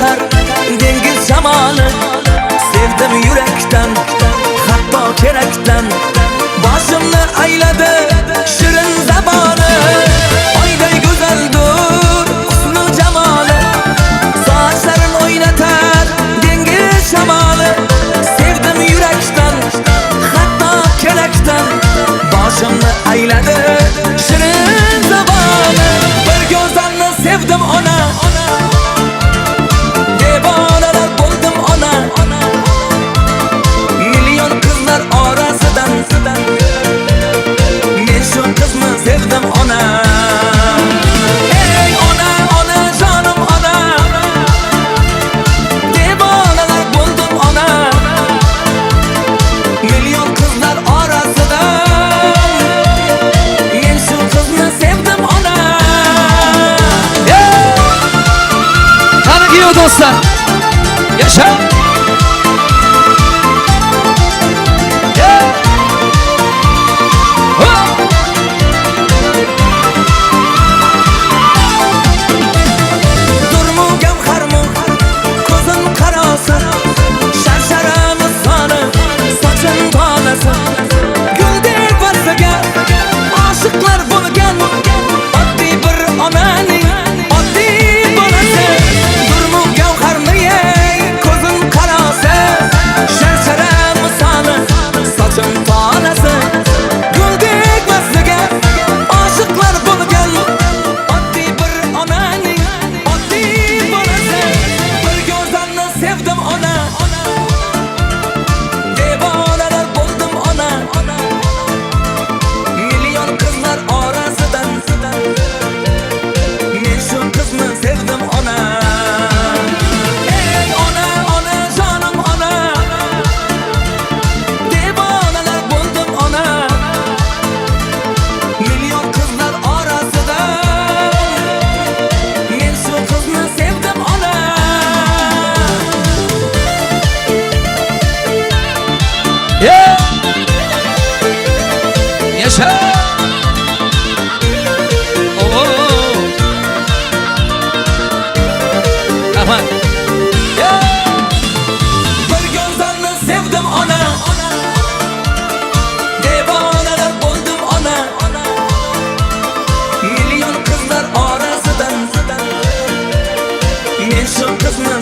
oynatar dengiz shamoli. Sevdim yurakdan, hatto kerakdan. Boshimni ayladi shirin zaboni. Oyday go'zaldur husnu jamoli. Sochlarin oynatar dengiz shamoli. Sevdim yurakdan, hatto kerakdan. Boshimni ayladi shirin zaboni. Bir go'zalni sevdim ona, devonalar bo'ldim ona. Million qizlar orasidan men shu qizni sevdim ona. Ey ona, ona jonim ona, devonalar bo'ldim ona. Million qizlar orasidan men shu qizni sevdim ona. Qani kuyov do'stlar, yasha. Men shu qizni